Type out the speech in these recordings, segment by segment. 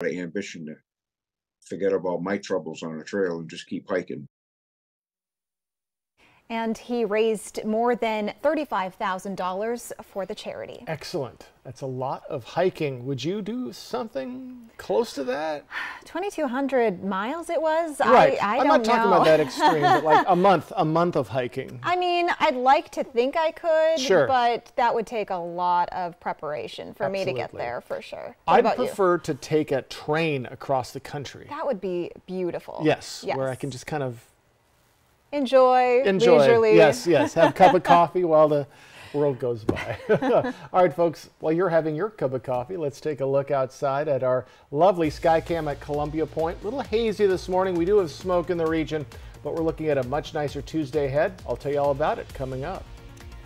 of ambition to forget about my troubles on a trail and just keep hiking. And he raised more than $35,000 for the charity. Excellent. That's a lot of hiking. Would you do something close to that? 2,200 miles it was? Right. I I'm don't not talking know. about that extreme, but like a month of hiking. I mean, I'd like to think I could, Sure. but that would take a lot of preparation for me to get Absolutely. there, for sure. What I'd about you? prefer to take a train across the country. That would be beautiful. Yes, where I can just kind of enjoy leisurely. Yes, have a cup of coffee while the world goes by. All right, folks, while you're having your cup of coffee, let's take a look outside at our lovely Skycam at Columbia Point. A little hazy this morning. We do have smoke in the region, but we're looking at a much nicer Tuesday ahead. I'll tell you all about it coming up.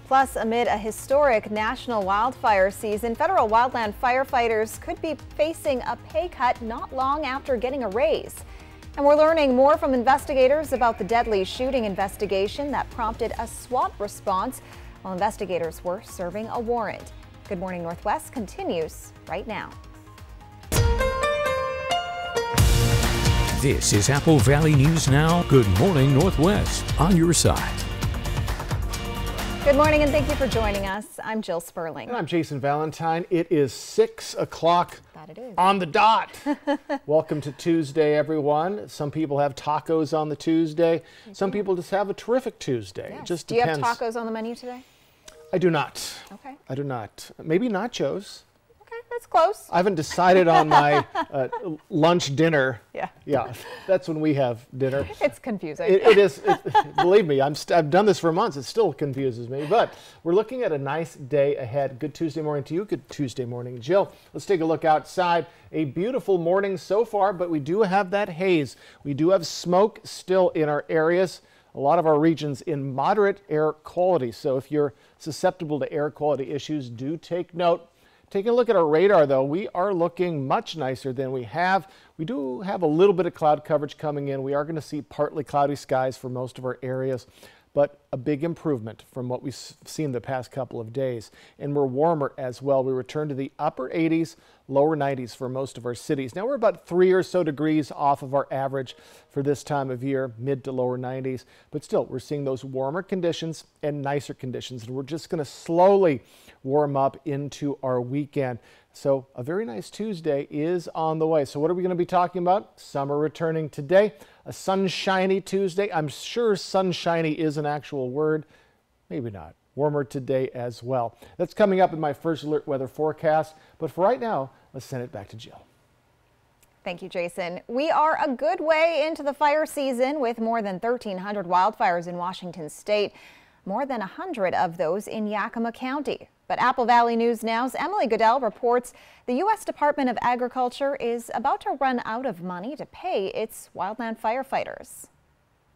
Plus, amid a historic national wildfire season, federal wildland firefighters could be facing a pay cut not long after getting a raise. And we're learning more from investigators about the deadly shooting investigation that prompted a SWAT response while investigators were serving a warrant. Good Morning Northwest continues right now. This is Apple Valley News Now. Good Morning Northwest on your side. Good morning and thank you for joining us. I'm Jill Sperling. And I'm Jason Valentine. It is 6 o'clock That it is. on the dot. Welcome to Tuesday, everyone. Some people have tacos on the Tuesday. Some people just have a terrific Tuesday. Yes. It just Do you have depends. tacos on the menu today? I do not. Okay. I do not. Maybe nachos. Okay, that's close. I haven't decided on my lunch dinner. Yeah. Yeah, that's when we have dinner. It's confusing. It is. Believe me, I've done this for months. It still confuses me. But we're looking at a nice day ahead. Good Tuesday morning to you. Good Tuesday morning, Jill. Let's take a look outside. A beautiful morning so far, but we do have that haze. We do have smoke still in our areas. A lot of our regions in moderate air quality. So if you're susceptible to air quality issues, do take note. Taking a look at our radar, though, we are looking much nicer than we have. We do have a little bit of cloud coverage coming in. We are going to see partly cloudy skies for most of our areas, but a big improvement from what we've seen the past couple of days. And we're warmer as well. We return to the upper 80s, lower 90s for most of our cities. Now we're about 3 or so degrees off of our average for this time of year, mid to lower 90s. But still, we're seeing those warmer conditions and nicer conditions. And we're just going to slowly warm up into our weekend. So a very nice Tuesday is on the way. So what are we going to be talking about? Summer returning today. A sunshiny Tuesday. I'm sure sunshiny is an actual word. Maybe not. Warmer today as well. That's coming up in my first alert weather forecast. But for right now, let's send it back to Jill. Thank you, Jason. We are a good way into the fire season with more than 1,300 wildfires in Washington state. More than 100 of those in Yakima County. But Apple Valley News Now's Emily Goodell reports the U.S. Department of Agriculture is about to run out of money to pay its wildland firefighters.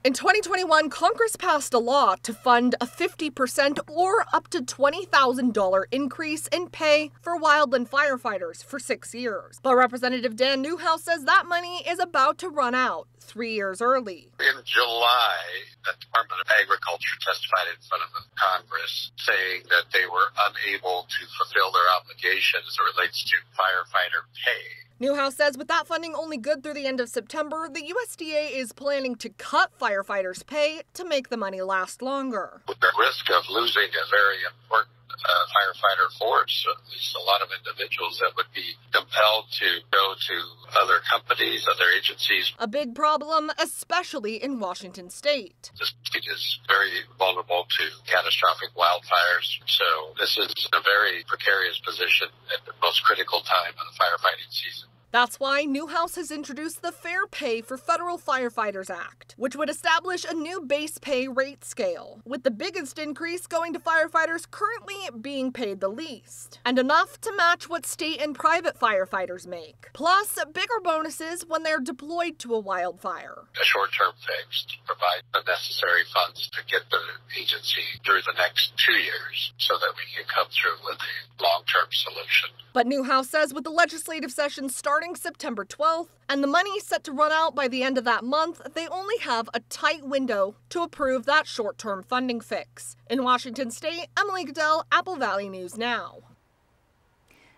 In 2021, Congress passed a law to fund a 50% or up to $20,000 increase in pay for wildland firefighters for 6 years. But Representative Dan Newhouse says that money is about to run out 3 years early. In July, the Department of Agriculture testified in front of the Congress saying that they were unable to fulfill their obligations as it relates to firefighter pay. Newhouse says with that funding only good through the end of September, the USDA is planning to cut firefighters' pay to make the money last longer. With the risk of losing a very important firefighter force, at least a lot of individuals that would be compelled to go to other companies, other agencies. A big problem, especially in Washington state. The state is very vulnerable to catastrophic wildfires, so this is a very precarious position at the most critical time of the firefighting season. That's why Newhouse has introduced the Fair Pay for Federal Firefighters Act, which would establish a new base pay rate scale, with the biggest increase going to firefighters currently being paid the least, and enough to match what state and private firefighters make, plus bigger bonuses when they're deployed to a wildfire. A short-term fix to provide the necessary funds to get the agency through the next 2 years so that we can come through with a long-term solution. But Newhouse says with the legislative session starting September 12th and the money set to run out by the end of that month, they only have a tight window to approve that short-term funding fix. In Washington state, Emily Goodell, Apple Valley News Now.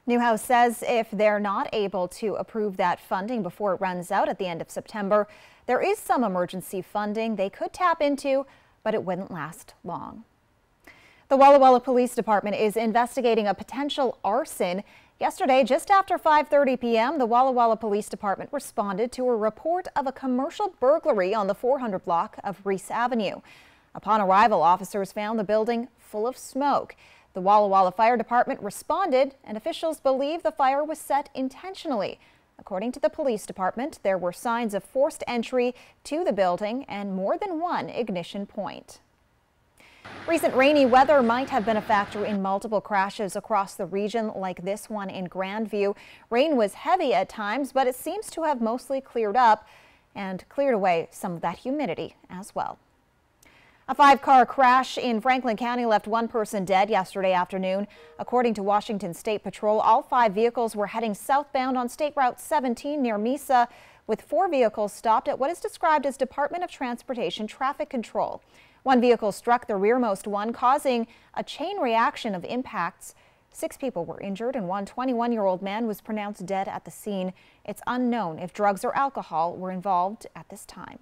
Newhouse says if they're not able to approve that funding before it runs out at the end of September, there is some emergency funding they could tap into, but it wouldn't last long. The Walla Walla Police Department is investigating a potential arson. Yesterday, just after 5:30 p.m., the Walla Walla Police Department responded to a report of a commercial burglary on the 400 block of Reese Avenue. Upon arrival, officers found the building full of smoke. The Walla Walla Fire Department responded, and officials believe the fire was set intentionally. According to the police department, there were signs of forced entry to the building and more than one ignition point. Recent rainy weather might have been a factor in multiple crashes across the region, like this one in Grandview. Rain was heavy at times, but it seems to have mostly cleared up and cleared away some of that humidity as well. A 5-car crash in Franklin County left one person dead yesterday afternoon. According to Washington State Patrol, all 5 vehicles were heading southbound on State Route 17 near Mesa, with 4 vehicles stopped at what is described as Department of Transportation traffic control. One vehicle struck the rearmost one, causing a chain reaction of impacts. 6 people were injured and one 21-year-old man was pronounced dead at the scene. It's unknown if drugs or alcohol were involved at this time.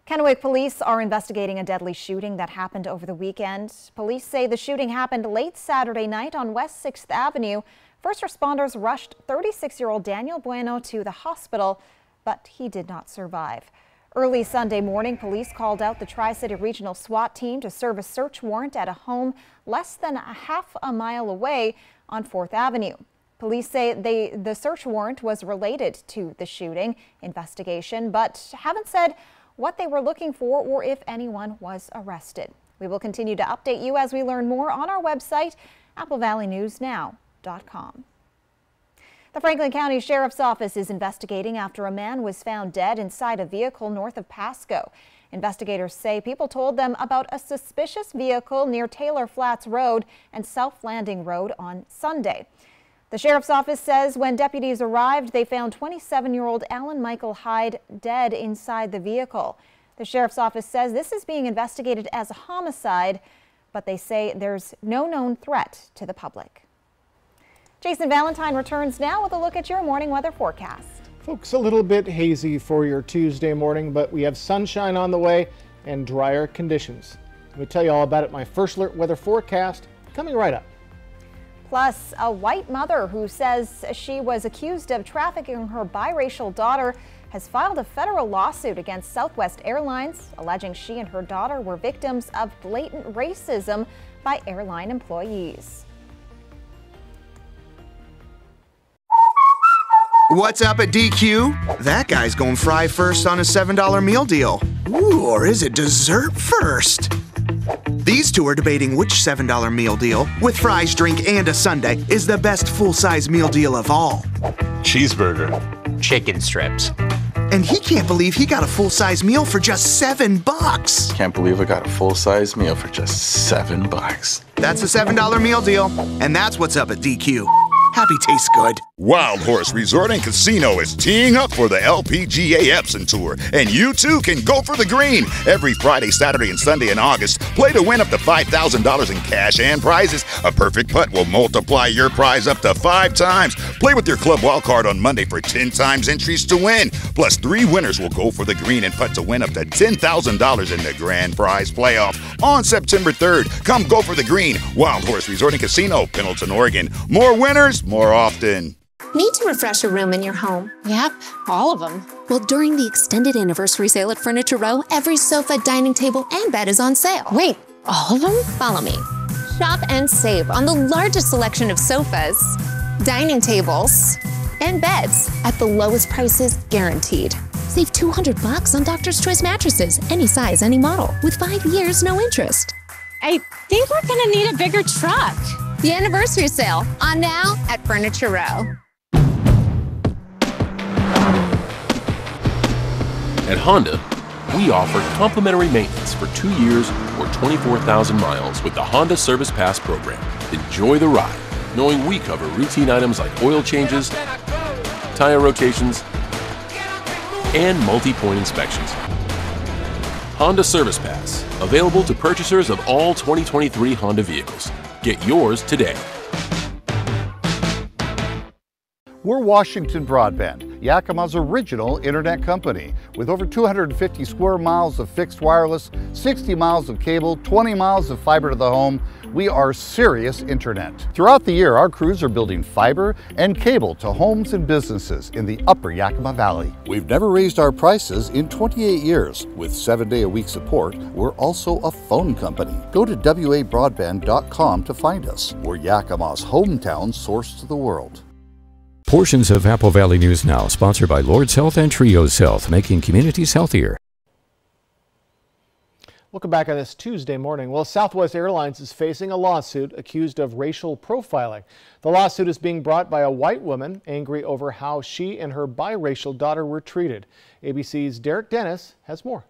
Kennewick police are investigating a deadly shooting that happened over the weekend. Police say the shooting happened late Saturday night on West 6th Avenue. First responders rushed 36-year-old Daniel Bueno to the hospital, but he did not survive. Early Sunday morning, police called out the Tri-City Regional SWAT team to serve a search warrant at a home less than a half a mile away on 4th Avenue. Police say the search warrant was related to the shooting investigation, but haven't said what they were looking for or if anyone was arrested. We will continue to update you as we learn more on our website, AppleValleyNewsNow.com. The Franklin County Sheriff's Office is investigating after a man was found dead inside a vehicle north of Pasco. Investigators say people told them about a suspicious vehicle near Taylor Flats Road and South Landing Road on Sunday. The Sheriff's Office says when deputies arrived, they found 27-year-old Alan Michael Hyde dead inside the vehicle. The Sheriff's Office says this is being investigated as a homicide, but they say there's no known threat to the public. Jason Valentine returns now with a look at your morning weather forecast. Folks, a little bit hazy for your Tuesday morning, but we have sunshine on the way and drier conditions. Let me tell you all about it. My first alert weather forecast coming right up. Plus, a white mother who says she was accused of trafficking her biracial daughter has filed a federal lawsuit against Southwest Airlines, alleging she and her daughter were victims of blatant racism by airline employees. What's up at DQ? That guy's going fry first on a $7 meal deal. Ooh, or is it dessert first? These two are debating which $7 meal deal, with fries, drink, and a sundae, is the best full-size meal deal of all. Cheeseburger. Chicken strips. And he can't believe he got a full-size meal for just $7. Can't believe I got a full-size meal for just $7. That's a $7 meal deal, and that's what's up at DQ. Happy tastes good. Wild Horse Resort and Casino is teeing up for the LPGA Epson Tour, and you too can go for the green. Every Friday, Saturday, and Sunday in August, play to win up to $5,000 in cash and prizes. A perfect putt will multiply your prize up to 5 times. Play with your club wild card on Monday for 10 times entries to win. Plus, 3 winners will go for the green and putt to win up to $10,000 in the grand prize playoff on September 3rd. Come go for the green. Wild Horse Resort and Casino, Pendleton, Oregon. More winners, more often. Need to refresh a room in your home? Yep, all of them. Well, during the extended anniversary sale at Furniture Row, every sofa, dining table, and bed is on sale. Wait, all of them? Follow me. Shop and save on the largest selection of sofas, dining tables, and beds at the lowest prices guaranteed. Save $200 on Doctor's Choice mattresses, any size, any model, with 5 years, no interest. I think we're gonna need a bigger truck. The anniversary sale, on now at Furniture Row. At Honda, we offer complimentary maintenance for 2 years or 24,000 miles with the Honda Service Pass program. Enjoy the ride, knowing we cover routine items like oil changes, tire rotations, and multi-point inspections. Honda Service Pass, available to purchasers of all 2023 Honda vehicles. Get yours today. We're Washington Broadband, Yakima's original internet company, with over 250 square miles of fixed wireless, 60 miles of cable, 20 miles of fiber to the home. We are serious internet. Throughout the year, our crews are building fiber and cable to homes and businesses in the upper Yakima Valley. We've never raised our prices in 28 years. With 7-day-a-week support, we're also a phone company. Go to WABroadband.com to find us. We're Yakima's hometown source to the world. Portions of Apple Valley News Now, sponsored by Lord's Health and Trios Health, making communities healthier. Welcome back on this Tuesday morning. Well, Southwest Airlines is facing a lawsuit accused of racial profiling. The lawsuit is being brought by a white woman angry over how she and her biracial daughter were treated. ABC's Derek Dennis has more.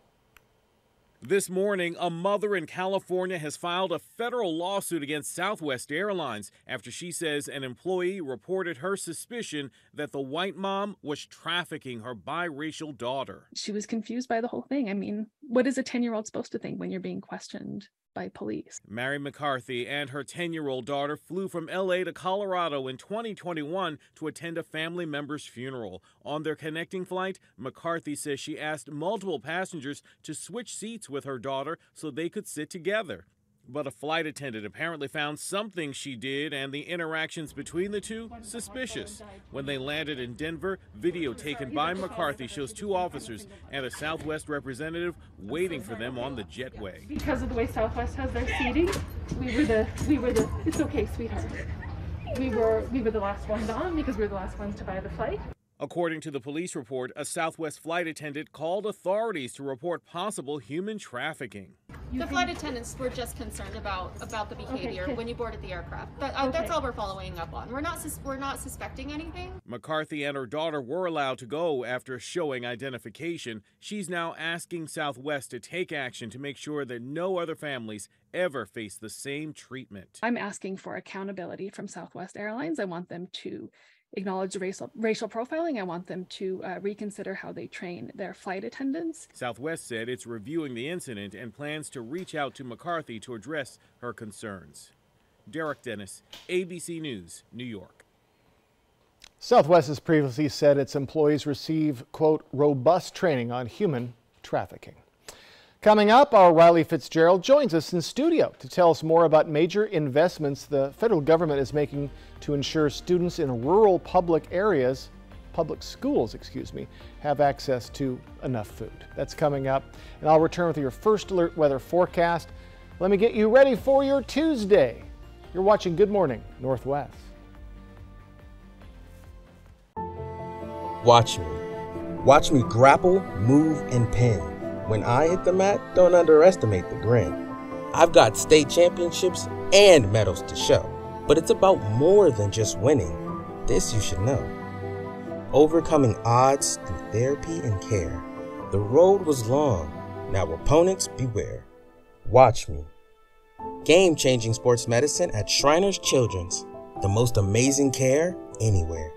This morning, a mother in California has filed a federal lawsuit against Southwest Airlines after she says an employee reported her suspicion that the white mom was trafficking her biracial daughter. She was confused by the whole thing. I mean, what is a 10-year-old supposed to think when you're being questioned by police? Mary McCarthy and her 10-year-old daughter flew from LA to Colorado in 2021 to attend a family member's funeral. On their connecting flight, McCarthy says she asked multiple passengers to switch seats with her daughter so they could sit together. But a flight attendant apparently found something she did and the interactions between the two suspicious. When they landed in Denver, video taken by McCarthy shows two officers and a Southwest representative waiting for them on the jetway. Because of the way Southwest has their seating, we were the it's okay, sweetheart. We were the last ones on because we were the last ones to buy the flight. According to the police report, a Southwest flight attendant called authorities to report possible human trafficking. The flight attendants were just concerned about the behavior when you boarded the aircraft. That's all we're following up on. We're not suspecting anything. McCarthy and her daughter were allowed to go after showing identification. She's now asking Southwest to take action to make sure that no other families ever face the same treatment. I'm asking for accountability from Southwest Airlines. I want them to acknowledge racial profiling. I want them to reconsider how they train their flight attendants. Southwest said it's reviewing the incident and plans to reach out to McCarthy to address her concerns. Derek Dennis, ABC News, New York. Southwest has previously said its employees receive, quote, robust training on human trafficking. Coming up, our Riley Fitzgerald joins us in studio to tell us more about major investments the federal government is making to ensure students in rural public schools, have access to enough food. That's coming up, and I'll return with your first alert weather forecast. Let me get you ready for your Tuesday. You're watching Good Morning Northwest. Watch me. Watch me grapple, move, and pin. When I hit the mat, don't underestimate the grin. I've got state championships and medals to show, but it's about more than just winning. This you should know. Overcoming odds through therapy and care. The road was long, now opponents beware. Watch me. Game-changing sports medicine at Shriners Children's. The most amazing care anywhere.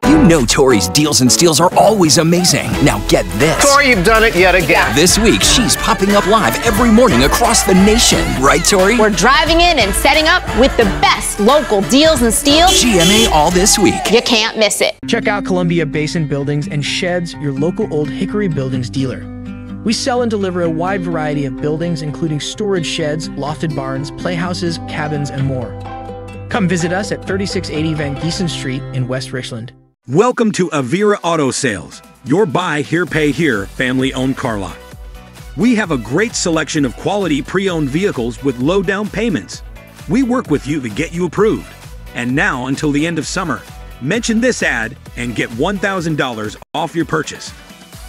You know Tori's deals and steals are always amazing. Now get this. Tori, you've done it yet again. This week, she's popping up live every morning across the nation. Right, Tori? We're driving in and setting up with the best local deals and steals. GMA all this week. You can't miss it. Check out Columbia Basin Buildings and Sheds, your local Old Hickory Buildings dealer. We sell and deliver a wide variety of buildings, including storage sheds, lofted barns, playhouses, cabins, and more. Come visit us at 3680 Van Giesen Street in West Richland. Welcome to Avira Auto Sales, your buy here, pay here, family-owned car lot. We have a great selection of quality pre-owned vehicles with low down payments. We work with you to get you approved. And now until the end of summer, mention this ad and get $1,000 off your purchase.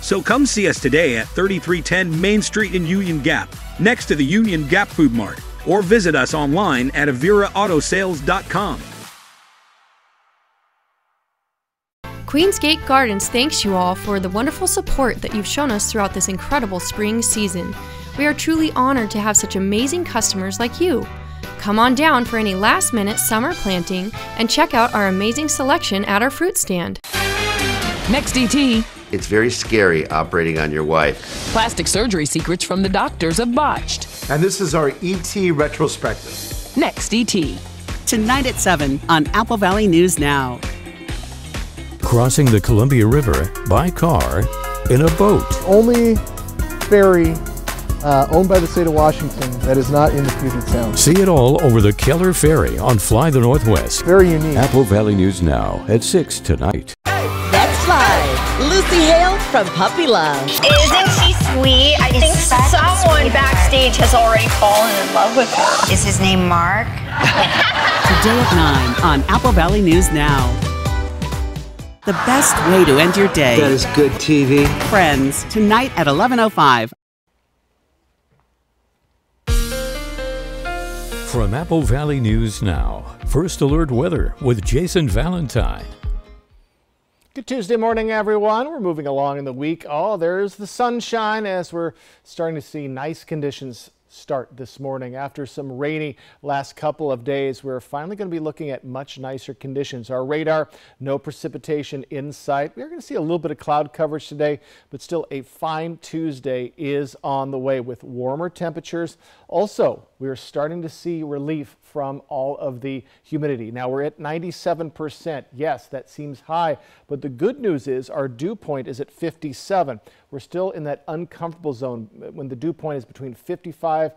So come see us today at 3310 Main Street in Union Gap, next to the Union Gap Food Mart, or visit us online at aviraautosales.com. Queensgate Gardens thanks you all for the wonderful support that you've shown us throughout this incredible spring season. We are truly honored to have such amazing customers like you. Come on down for any last-minute summer planting and check out our amazing selection at our fruit stand. Next ET. It's very scary operating on your wife. Plastic surgery secrets from the doctors of Botched. And this is our ET retrospective. Next ET. Tonight at 7 on Apple Valley News Now. crossing the Columbia River by car in a boat. Only ferry owned by the state of Washington that is not in the Puget Sound. See it all over the Keller Ferry on Fly the Northwest. Very unique. Apple Valley News Now at 6 tonight. That's Fly. Lucy Hale from Puppy Love. Isn't she sweet? I think someone backstage has already fallen in love with her. Is his name Mark? Today at 9 on Apple Valley News Now. The best way to end your day. That is good TV. Friends, tonight at 11:05. From Apple Valley News Now, First Alert Weather with Jason Valentine. Good Tuesday morning, everyone. We're moving along in the week. Oh, there's the sunshine as we're starting to see nice conditions start this morning. After some rainy last couple of days, we're finally going to be looking at much nicer conditions. Our radar, no precipitation in sight. We're going to see a little bit of cloud coverage today, but still a fine Tuesday is on the way with warmer temperatures. Also, we're starting to see relief from all of the humidity. Now we're at 97%. Yes, that seems high, but the good news is our dew point is at 57. We're still in that uncomfortable zone. When the dew point is between 55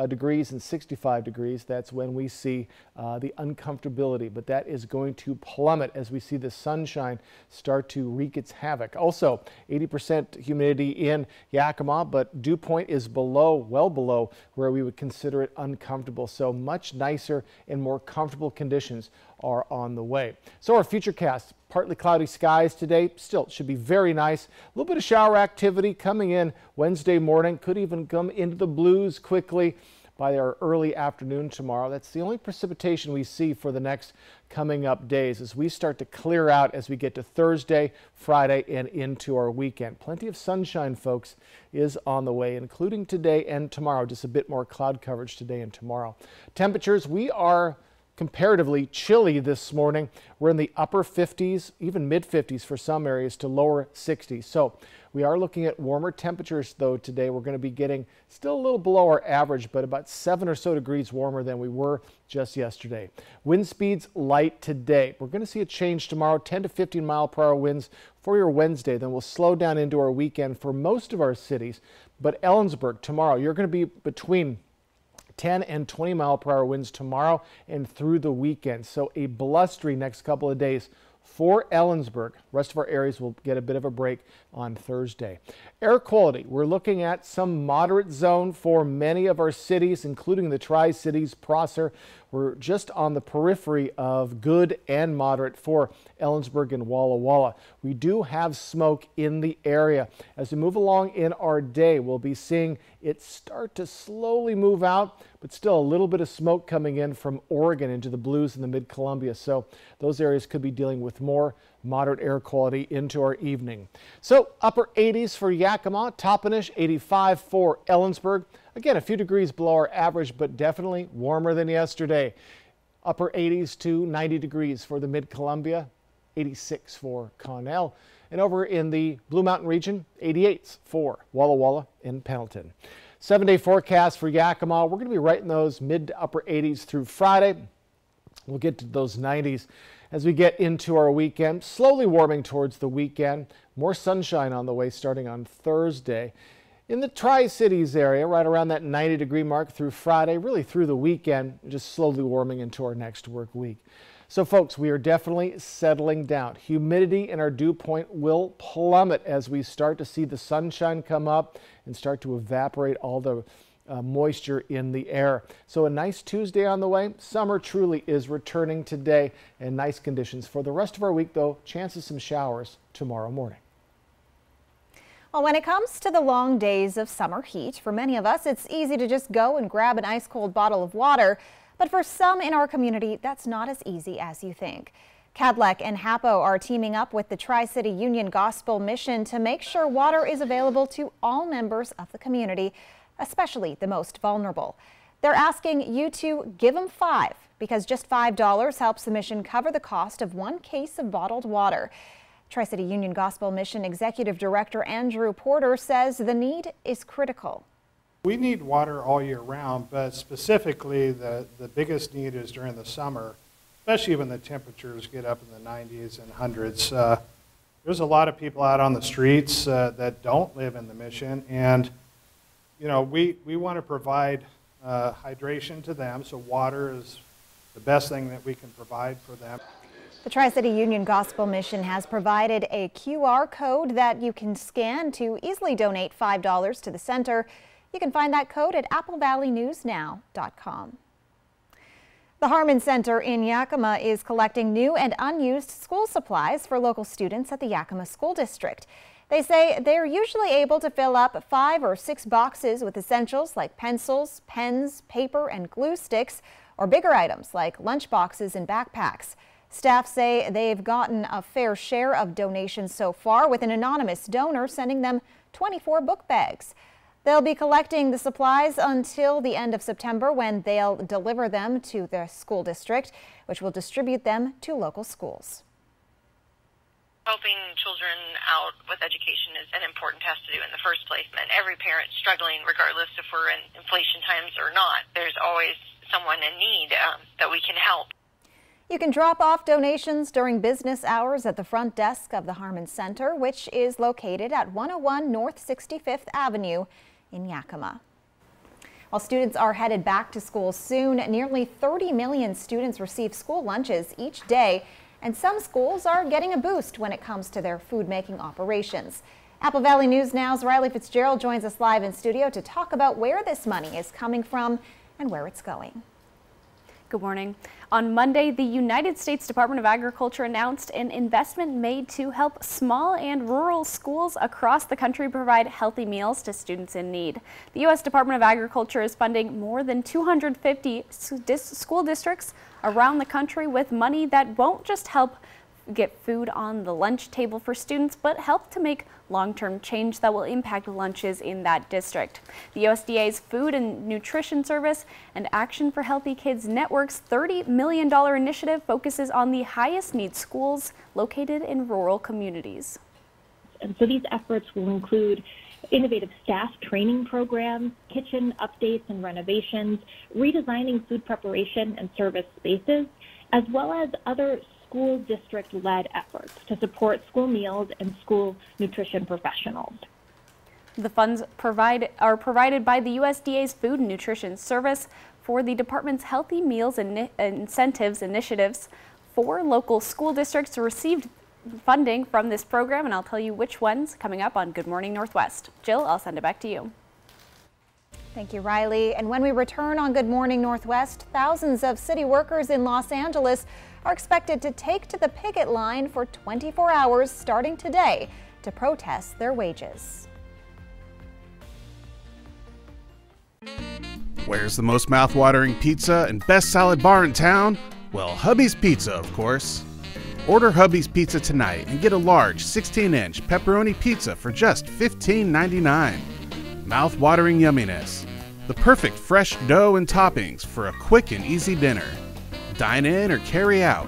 degrees and 65 degrees, that's when we see the uncomfortability, but that is going to plummet as we see the sunshine start to wreak its havoc. Also, 80% humidity in Yakima, but dew point is below, well below where we would consider it uncomfortable. So much nicer and more comfortable conditions are on the way. So our futurecast, partly cloudy skies today, still should be very nice. A little bit of shower activity coming in Wednesday morning, could even come into the blues quickly by our early afternoon tomorrow. That's the only precipitation we see for the next coming up days as we start to clear out as we get to Thursday, Friday, and into our weekend. Plenty of sunshine, folks, is on the way, including today and tomorrow. Just a bit more cloud coverage today and tomorrow. Temperatures, we are comparatively chilly this morning. We're in the upper 50s, even mid 50s for some areas to lower 60s. So we are looking at warmer temperatures though today. We're going to be getting still a little below our average, but about 7 or so degrees warmer than we were just yesterday. Wind speeds light today. We're going to see a change tomorrow, 10 to 15 mile per hour winds for your Wednesday. Then we'll slow down into our weekend for most of our cities. But Ellensburg tomorrow, you're going to be between 10 and 20 mile per hour winds tomorrow and through the weekend. So a blustery next couple of days for Ellensburg. Rest of our areas will get a bit of a break on Thursday. Air quality, we're looking at some moderate zone for many of our cities, including the Tri-Cities, Prosser. We're just on the periphery of good and moderate for Ellensburg and Walla Walla. We do have smoke in the area. As we move along in our day, we'll be seeing it start to slowly move out, but still a little bit of smoke coming in from Oregon into the Blues and the Mid-Columbia. So those areas could be dealing with more moderate air quality into our evening. So upper 80s for Yakima, Toppenish, 85 for Ellensburg. Again, a few degrees below our average, but definitely warmer than yesterday. Upper 80s to 90 degrees for the Mid-Columbia, 86 for Connell. And over in the Blue Mountain region, 88s for Walla Walla and Pendleton. 7-day forecast for Yakima. We're going to be right in those mid to upper 80s through Friday. We'll get to those 90s as we get into our weekend. Slowly warming towards the weekend. More sunshine on the way starting on Thursday. In the Tri-Cities area, right around that 90-degree mark through Friday, really through the weekend, just slowly warming into our next work week. So folks, we are definitely settling down. Humidity in our dew point will plummet as we start to see the sunshine come up and start to evaporate all the moisture in the air. So a nice Tuesday on the way. Summer truly is returning today and nice conditions. For the rest of our week though, chances some showers tomorrow morning. Well, when it comes to the long days of summer heat, for many of us, it's easy to just go and grab an ice cold bottle of water. But for some in our community, that's not as easy as you think. Cadleck and Hapo are teaming up with the Tri-City Union Gospel Mission to make sure water is available to all members of the community, especially the most vulnerable. They're asking you to give them $5 because just $5 helps the mission cover the cost of one case of bottled water. Tri-City Union Gospel Mission Executive Director Andrew Porter says the need is critical. We need water all year round, but specifically the biggest need is during the summer, especially when the temperatures get up in the 90s and hundreds. there's a lot of people out on the streets that don't live in the Mission, and we want to provide hydration to them, so water is the best thing that we can provide for them. The Tri-City Union Gospel Mission has provided a QR code that you can scan to easily donate $5 to the center. You can find that code at applevalleyNewsNow.com. The Harmon Center in Yakima is collecting new and unused school supplies for local students at the Yakima School District. They say they're usually able to fill up 5 or 6 boxes with essentials like pencils, pens, paper, and glue sticks, or bigger items like lunch boxes and backpacks. Staff say they've gotten a fair share of donations so far, with an anonymous donor sending them 24 book bags. They'll be collecting the supplies until the end of September, when they'll deliver them to the school district, which will distribute them to local schools. Helping children out with education is an important task to do in the first place. And every parent struggling, regardless if we're in inflation times or not, there's always someone in need that we can help. You can drop off donations during business hours at the front desk of the Harmon Center, which is located at 101 North 65th Avenue in Yakima. While students are headed back to school soon, nearly 30 million students receive school lunches each day, and some schools are getting a boost when it comes to their food-making operations. Apple Valley News Now's Riley Fitzgerald joins us live in studio to talk about where this money is coming from and where it's going. Good morning. On Monday, the United States Department of Agriculture announced an investment made to help small and rural schools across the country provide healthy meals to students in need. The U.S. Department of Agriculture is funding more than 250 school districts around the country with money that won't just help get food on the lunch table for students, but help to make long-term change that will impact lunches in that district. The USDA's Food and Nutrition Service and Action for Healthy Kids Network's $30 million initiative focuses on the highest need schools located in rural communities. And so these efforts will include innovative staff training programs, kitchen updates and renovations, redesigning food preparation and service spaces, as well as other school district-led efforts to support school meals and school nutrition professionals. The funds are provided by the USDA's Food and Nutrition Service for the department's Healthy Meals and Incentives initiatives. 4 local school districts received funding from this program, and I'll tell you which ones coming up on Good Morning Northwest. Jill, I'll send it back to you. Thank you, Riley. And when we return on Good Morning Northwest, thousands of city workers in Los Angeles are expected to take to the picket line for 24 hours starting today to protest their wages. Where's the most mouth-watering pizza and best salad bar in town? Well, Hubby's Pizza, of course. Order Hubby's Pizza tonight and get a large 16-inch pepperoni pizza for just $15.99. Mouth-watering yumminess. The perfect fresh dough and toppings for a quick and easy dinner. Dine in or carry out.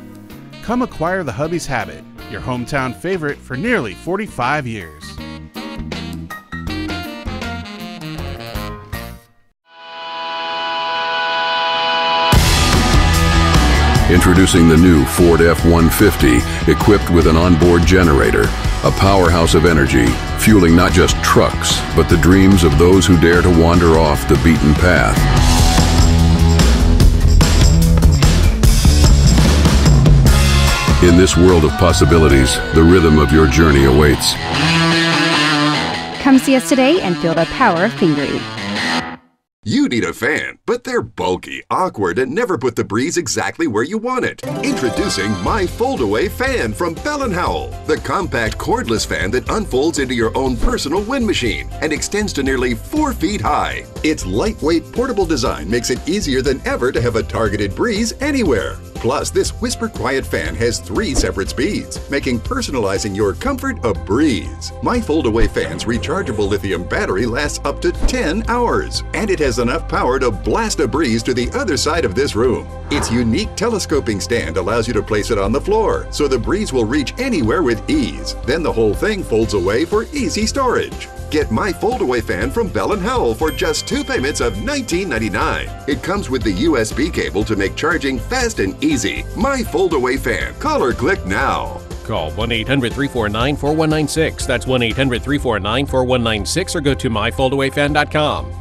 Come acquire the Hubby's Habit, your hometown favorite for nearly 45 years. Introducing the new Ford F-150, equipped with an onboard generator, a powerhouse of energy, fueling not just trucks, but the dreams of those who dare to wander off the beaten path. In this world of possibilities, the rhythm of your journey awaits. Come see us today and feel the power of Pingree. You need a fan, but they're bulky, awkward, and never put the breeze exactly where you want it. Introducing My Fold-Away Fan from Bell & Howell, the compact cordless fan that unfolds into your own personal wind machine and extends to nearly 4 feet high. Its lightweight, portable design makes it easier than ever to have a targeted breeze anywhere. Plus, this whisper-quiet fan has 3 separate speeds, making personalizing your comfort a breeze. My Fold-Away Fan's rechargeable lithium battery lasts up to 10 hours, and it has enough power to blast a breeze to the other side of this room. Its unique telescoping stand allows you to place it on the floor, so the breeze will reach anywhere with ease. Then the whole thing folds away for easy storage. Get My Fold-Away Fan from Bell & Howell for just 2 payments of $19.99. It comes with the USB cable to make charging fast and easy. My Fold-Away Fan. Call or click now. call 1-800-349-4196. That's 1-800-349-4196 or go to myfoldawayfan.com.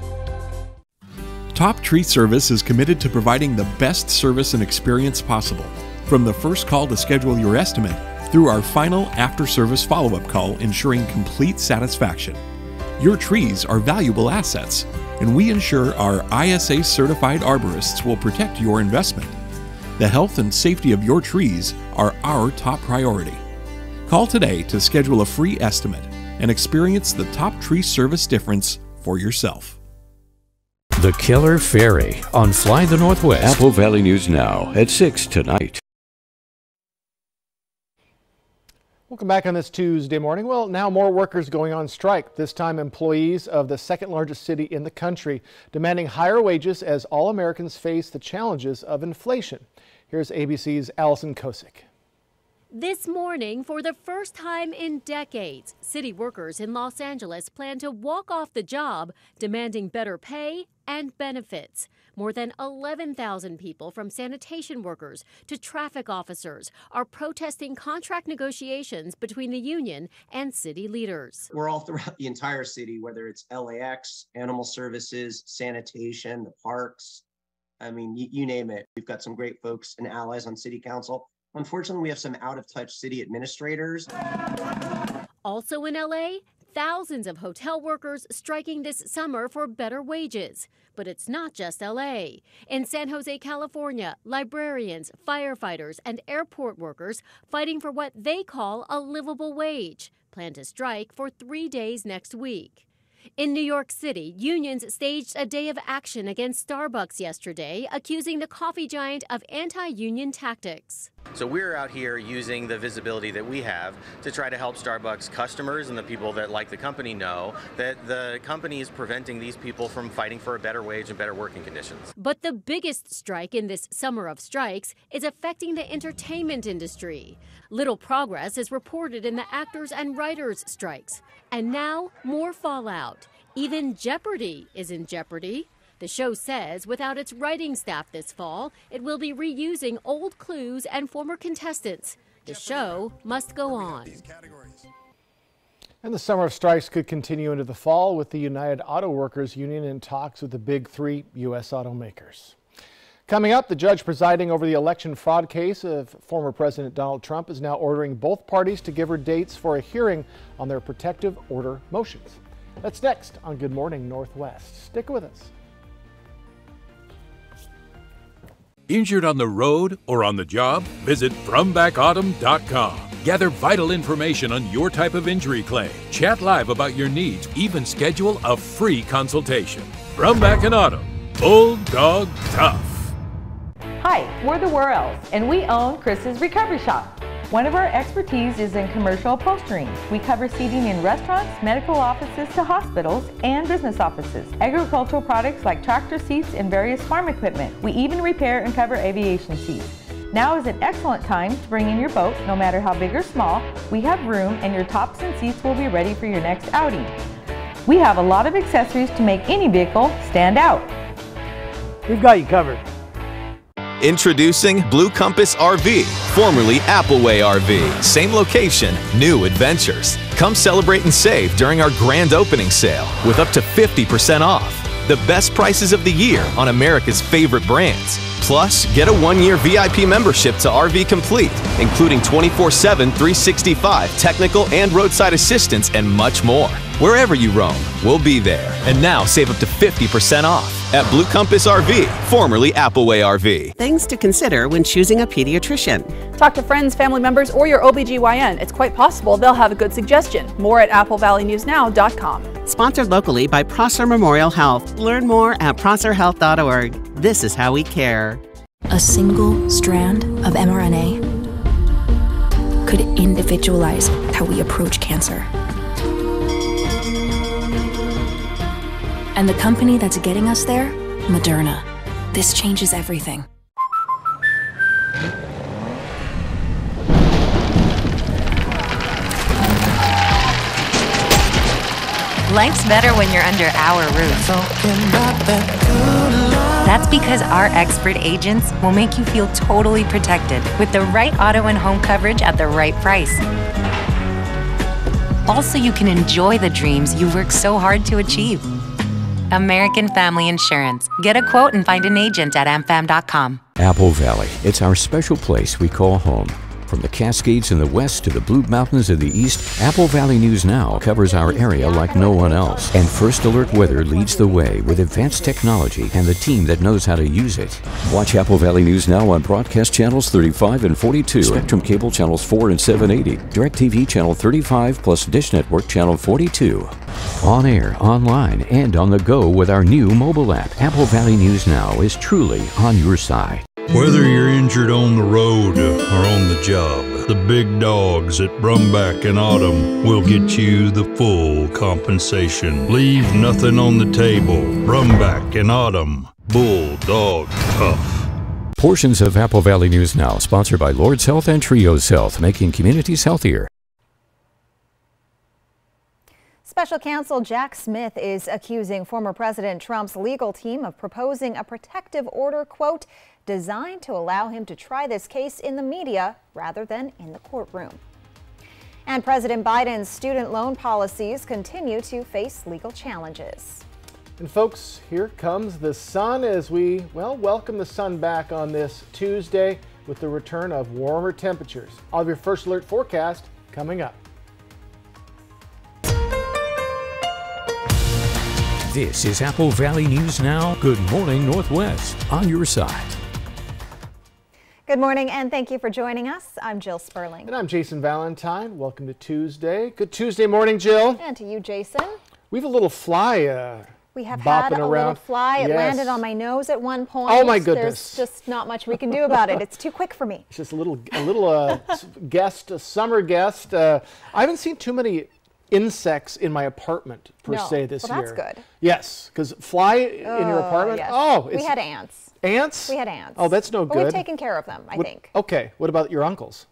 Top Tree Service is committed to providing the best service and experience possible. From the first call to schedule your estimate, through our final after-service follow-up call ensuring complete satisfaction. Your trees are valuable assets, and we ensure our ISA-certified arborists will protect your investment. The health and safety of your trees are our top priority. Call today to schedule a free estimate and experience the Top Tree Service difference for yourself. The Killer Ferry on Fly the Northwest. Apple Valley News Now at 6 tonight. Welcome back on this Tuesday morning. Well, now more workers going on strike, this time employees of the second largest city in the country, demanding higher wages as all Americans face the challenges of inflation. Here's ABC's Allison Kosick. This morning, for the first time in decades, city workers in Los Angeles plan to walk off the job, demanding better pay and benefits. More than 11,000 people, from sanitation workers to traffic officers, are protesting contract negotiations between the union and city leaders. We're all throughout the entire city, whether it's LAX, animal services, sanitation, the parks. I mean, you name it. We've got some great folks and allies on city council. Unfortunately, we have some out-of-touch city administrators. Also in LA, thousands of hotel workers striking this summer for better wages. But it's not just LA. In San Jose, California, librarians, firefighters, and airport workers fighting for what they call a livable wage plan to strike for 3 days next week. In New York City, unions staged a day of action against Starbucks yesterday, accusing the coffee giant of anti-union tactics. So we're out here using the visibility that we have to try to help Starbucks customers and the people that like the company know that the company is preventing these people from fighting for a better wage and better working conditions. But the biggest strike in this summer of strikes is affecting the entertainment industry. Little progress is reported in the actors and writers strikes. And now, more fallout. Even Jeopardy is in jeopardy. The show says without its writing staff this fall, it will be reusing old clues and former contestants. The show must go on. And the summer of strikes could continue into the fall, with the United Auto Workers Union in talks with the big three U.S. automakers. Coming up, the judge presiding over the election fraud case of former President Donald Trump is now ordering both parties to give her dates for a hearing on their protective order motions. That's next on Good Morning Northwest. Stick with us. Injured on the road or on the job? Visit FromBackAutumn.com. Gather vital information on your type of injury claim. Chat live about your needs. Even schedule a free consultation. From Back in Autumn. Bulldog Tough. Hi, we're the Worrells, and we own Chris's Recovery Shop. One of our expertise is in commercial upholstering. We cover seating in restaurants, medical offices to hospitals, and business offices. Agricultural products like tractor seats and various farm equipment. We even repair and cover aviation seats. Now is an excellent time to bring in your boat, no matter how big or small. We have room, and your tops and seats will be ready for your next outing. We have a lot of accessories to make any vehicle stand out. We've got you covered. Introducing Blue Compass RV, formerly Appleway RV. Same location, new adventures. Come celebrate and save during our grand opening sale with up to 50% off. The best prices of the year on America's favorite brands. Plus, get a 1-year VIP membership to RV Complete, including 24/7, 365 technical and roadside assistance and much more. Wherever you roam, we'll be there. And now save up to 50% off at Blue Compass RV, formerly Appleway RV. Things to consider when choosing a pediatrician. Talk to friends, family members, or your OBGYN. It's quite possible they'll have a good suggestion. More at AppleValleyNewsNow.com. Sponsored locally by Prosser Memorial Health. Learn more at prosserhealth.org. This is how we care. A single strand of mRNA could individualize how we approach cancer. And the company that's getting us there, Moderna. This changes everything. Life's better when you're under our roof. That's because our expert agents will make you feel totally protected with the right auto and home coverage at the right price. Also, you can enjoy the dreams you worked so hard to achieve. American Family Insurance. Get a quote and find an agent at amfam.com. Apple Valley. It's our special place we call home. From the Cascades in the west to the Blue Mountains in the east, Apple Valley News Now covers our area like no one else. And First Alert Weather leads the way with advanced technology and the team that knows how to use it. Watch Apple Valley News Now on broadcast channels 35 and 42, Spectrum Cable channels 4 and 780, DirecTV channel 35 plus Dish Network channel 42. On air, online, and on the go with our new mobile app. Apple Valley News Now is truly on your side. Whether you're injured on the road or on the job, the big dogs at Brumback and Autumn will get you the full compensation. Leave nothing on the table. Brumback and Autumn. Bulldog tough. Portions of Apple Valley News Now, sponsored by Lord's Health and Trios Health, making communities healthier. Special counsel Jack Smith is accusing former President Trump's legal team of proposing a protective order, quote, designed to allow him to try this case in the media rather than in the courtroom. And President Biden's student loan policies continue to face legal challenges. And folks, here comes the sun as we, welcome the sun back on this Tuesday with the return of warmer temperatures. I'll have your first alert forecast coming up. This is Apple Valley News Now. Good morning, Northwest, on your side. Good morning, and thank you for joining us. I'm Jill Sperling. And I'm Jason Valentine. Welcome to Tuesday. Good Tuesday morning, Jill. And to you, Jason. We have a little fly we have had a little fly. It landed on my nose at one point. Oh, my goodness. There's just not much we can do about it. It's too quick for me. It's just a little guest, a summer guest. I haven't seen too many insects in my apartment per se this year. That's good. Yes, because fly in your apartment. Yes. Oh, we had ants. Ants? We had ants. Oh, that's no good. But we've taken care of them, I think. Okay. What about your uncles?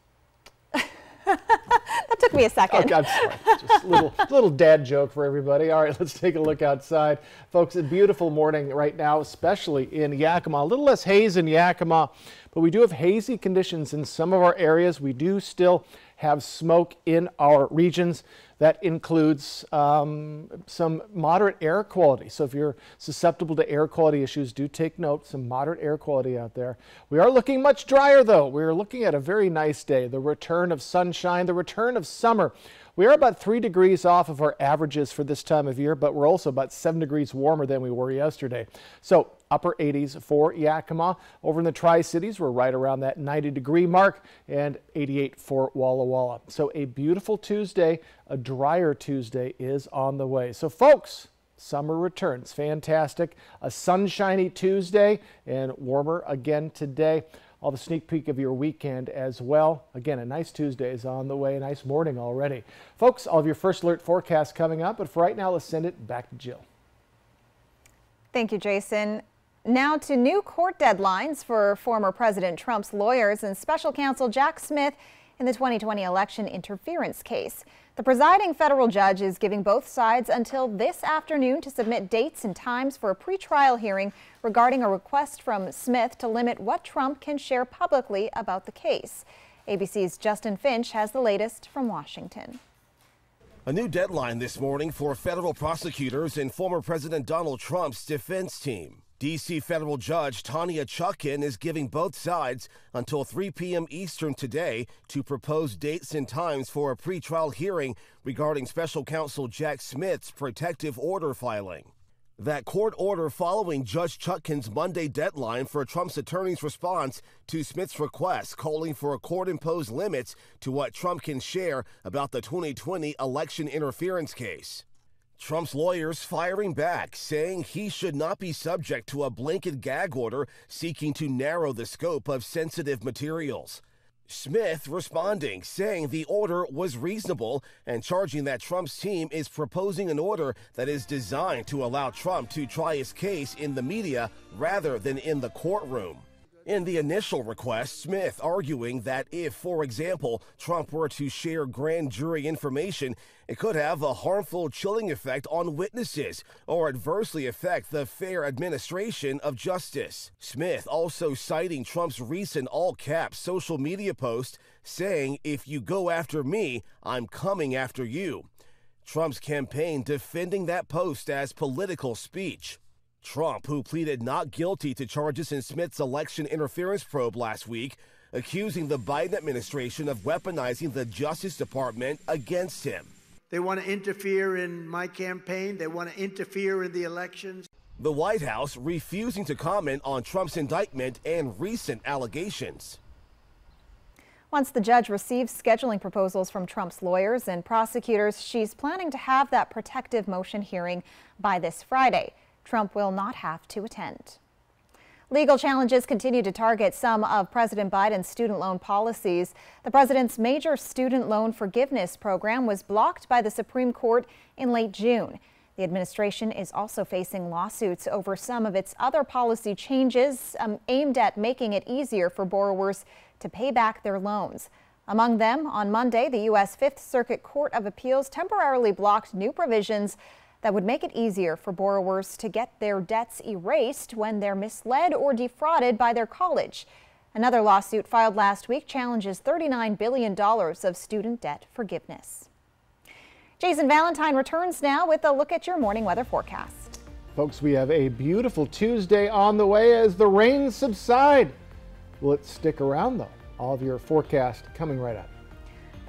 That took me a second. Okay, I'm sorry. Just a little dad joke for everybody. All right, let's take a look outside. Folks, a beautiful morning right now, especially in Yakima. A little less haze in Yakima, but we do have hazy conditions in some of our areas. We do still have smoke in our regions. That includes some moderate air quality. So if you're susceptible to air quality issues, do take note, some moderate air quality out there. We are looking much drier though. We're looking at a very nice day, the return of sunshine, the return of summer. We are about 3 degrees off of our averages for this time of year, but we're also about 7 degrees warmer than we were yesterday. So upper 80s for Yakima. Over in the Tri-Cities, we're right around that 90-degree mark, and 88 for Walla Walla. So a beautiful Tuesday, a drier Tuesday is on the way. So folks, summer returns. Fantastic. A sunshiny Tuesday and warmer again today. All the sneak peek of your weekend as well. Again, a nice Tuesday is on the way. A nice morning already. Folks, all of your first alert forecast coming up, but for right now, let's send it back to Jill. Thank you, Jason. Now to new court deadlines for former President Trump's lawyers and special counsel Jack Smith in the 2020 election interference case. The presiding federal judge is giving both sides until this afternoon to submit dates and times for a pretrial hearing regarding a request from Smith to limit what Trump can share publicly about the case. ABC's Justin Finch has the latest from Washington. A new deadline this morning for federal prosecutors and former President Donald Trump's defense team. D.C. federal judge Tanya Chutkan is giving both sides until 3 p.m. Eastern today to propose dates and times for a pretrial hearing regarding special counsel Jack Smith's protective order filing. That court order following Judge Chutkan's Monday deadline for Trump's attorney's response to Smith's request calling for a court-imposed limits to what Trump can share about the 2020 election interference case. Trump's lawyers firing back, saying he should not be subject to a blanket gag order seeking to narrow the scope of sensitive materials. Smith responding, saying the order was reasonable and charging that Trump's team is proposing an order that is designed to allow Trump to try his case in the media rather than in the courtroom. In the initial request, Smith arguing that if, for example, Trump were to share grand jury information, it could have a harmful chilling effect on witnesses or adversely affect the fair administration of justice. Smith also citing Trump's recent all-caps social media post saying, "If you go after me, I'm coming after you." Trump's campaign defending that post as political speech. Trump, who pleaded not guilty to charges in Smith's election interference probe last week, accusing the Biden administration of weaponizing the Justice Department against him. They want to interfere in my campaign. They want to interfere in the elections. The White House refusing to comment on Trump's indictment and recent allegations. Once the judge receives scheduling proposals from Trump's lawyers and prosecutors, she's planning to have that protective motion hearing by this Friday. Trump will not have to attend. Legal challenges continue to target some of President Biden's student loan policies. The president's major student loan forgiveness program was blocked by the Supreme Court in late June. The administration is also facing lawsuits over some of its other policy changes aimed at making it easier for borrowers to pay back their loans. Among them, on Monday, the U.S. Fifth Circuit Court of Appeals temporarily blocked new provisions that would make it easier for borrowers to get their debts erased when they're misled or defrauded by their college. Another lawsuit filed last week challenges $39 billion of student debt forgiveness. Jason Valentine returns now with a look at your morning weather forecast. Folks, we have a beautiful Tuesday on the way as the rains subside. Will it stick around, though? All of your forecast coming right up.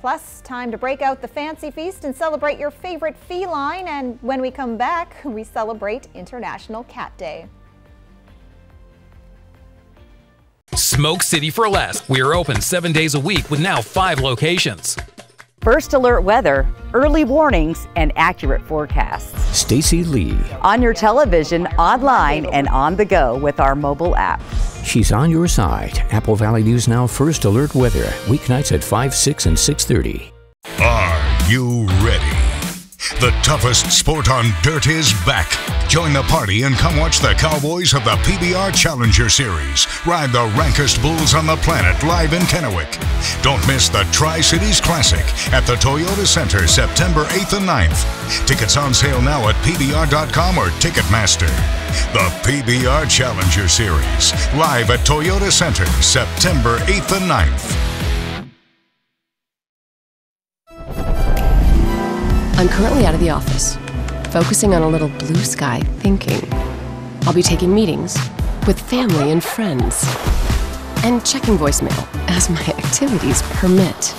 Plus, time to break out the fancy feast and celebrate your favorite feline. And when we come back, we celebrate International Cat Day. Smoke City for Less. We are open 7 days a week with now 5 locations. First alert weather, early warnings, and accurate forecasts. Stacy Lee. On your television, online, and on the go with our mobile app. She's on your side. Apple Valley News Now First Alert Weather. Weeknights at 5, 6, and 6:30. Are you ready? The toughest sport on dirt is back. Join the party and come watch the Cowboys of the PBR Challenger Series ride the rankest bulls on the planet live in Kennewick. Don't miss the Tri-Cities Classic at the Toyota Center September 8th and 9th. Tickets on sale now at PBR.com or Ticketmaster. The PBR Challenger Series live at Toyota Center September 8th and 9th. I'm currently out of the office, focusing on a little blue sky thinking. I'll be taking meetings with family and friends and checking voicemail as my activities permit.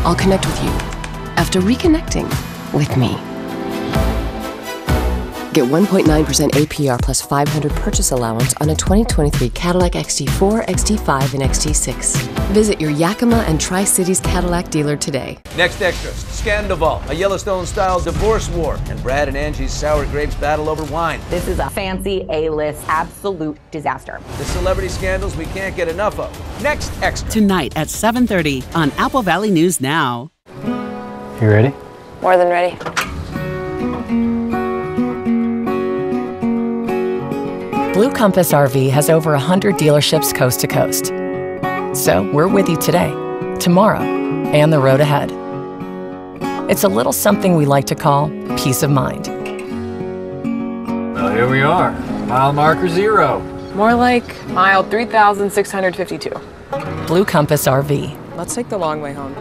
I'll connect with you after reconnecting with me. Get 1.9% APR plus $500 purchase allowance on a 2023 Cadillac XT4, XT5, and XT6. Visit your Yakima and Tri-Cities Cadillac dealer today. Next extra, Scandival, a Yellowstone-style divorce war, and Brad and Angie's sour grapes battle over wine. This is a fancy A-list absolute disaster. The celebrity scandals we can't get enough of. Next extra. Tonight at 7:30 on Apple Valley News Now. You ready? More than ready. Blue Compass RV has over 100 dealerships coast to coast. So we're with you today, tomorrow, and the road ahead. It's a little something we like to call peace of mind. Well, here we are, mile marker 0. More like mile 3,652. Blue Compass RV. Let's take the long way home.